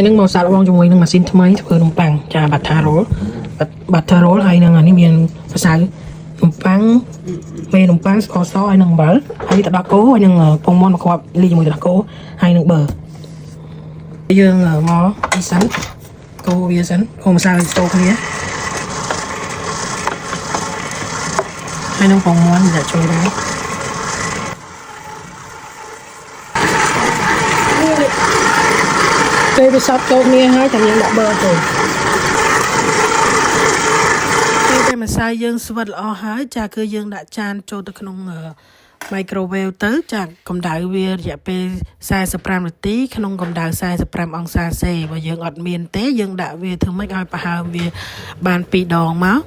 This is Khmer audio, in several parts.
នឹងមកសាកល្បងជាមួយនឹងម៉ាស៊ីនថ្មីធ្វើនំប៉័ងចាបាត់ថារ៉ូលបាត់ថារ៉ូលហើយនឹងអានេះមានភាសានំប៉័ងមេនំប៉័ងស្ករសហើយនឹងអំបិលហើយទឹកដោះគោហើយនឹងពងមាន់មកគ្រាប់លីជាមួយទឹកដោះគោហើយនឹងប៊ឺយើងមកអ៊ីសិនកូវាសិនកូម្សៅស្ទោគ្នាហើយនឹងពងមាន់ដាក់ចូលដែរពេលវាសពចូលគ្នាហើយតែយើងដាក់ប៊ឺចូលពេលតែម្សៅយើងស្វិតល្អហើយចាគឺយើងដាក់ចានចូលទៅក្នុងmicrowave ទៅចាកម្ដៅវារយៈពេល45នាទីក្នុងកម្ដៅ45អង្សាសេបើយើងអត់មានទេយើងដាក់វាធ្វើម៉េចឲ្យប្រហើមវាបាន2ដងមក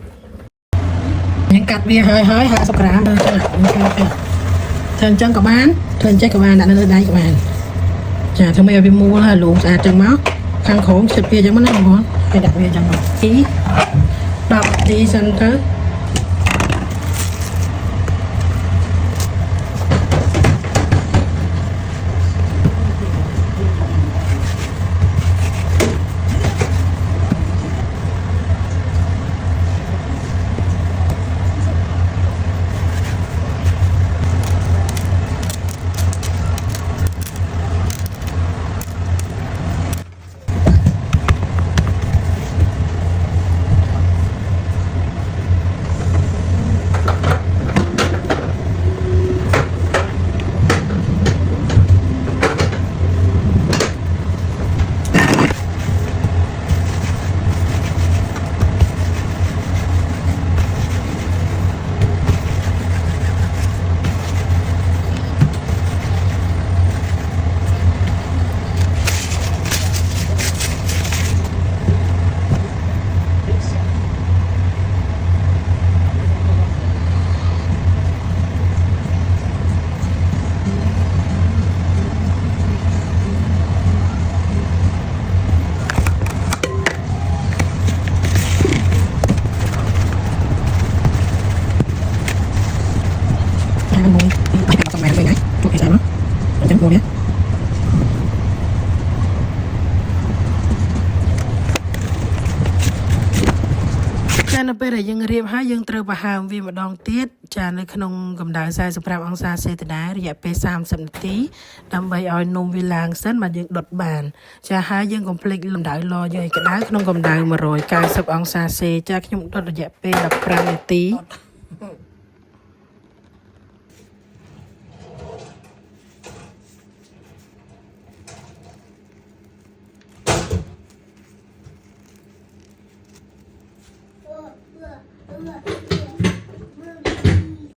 យើងកាត់វាហើយ50ក្រាមទៅចាធ្វើអញ្ចឹងក៏បានធ្វើអញ្ចឹងក៏បានដាក់នៅលើដៃក៏បានចាធ្វើម៉េចឲ្យវាមូលហើយលូងស្អាតអញ្ចឹងមកខាងក្រោមចិត្តវាអញ្ចឹងមកណាបងប្អូនហើយដាក់វាអញ្ចឹងមក10នាទីសិនទៅនៅពេលដែលយើងរៀបហើយយើងត្រូវបង្ហើមវាម្ដងទៀតចានៅក្នុងកម្ដៅ45អង្សាសេដែររយៈពេល30នាទីដើម្បីឲ្យនំវាឡើងសិនបាទយើងដុតបានចាហើយយើងកុំភ្លេចកម្ដៅឡយើងឲ្យក្ដៅក្នុងកម្ដៅ190អង្សាសេចាខ្ញុំដុតរយៈពេល15នាទី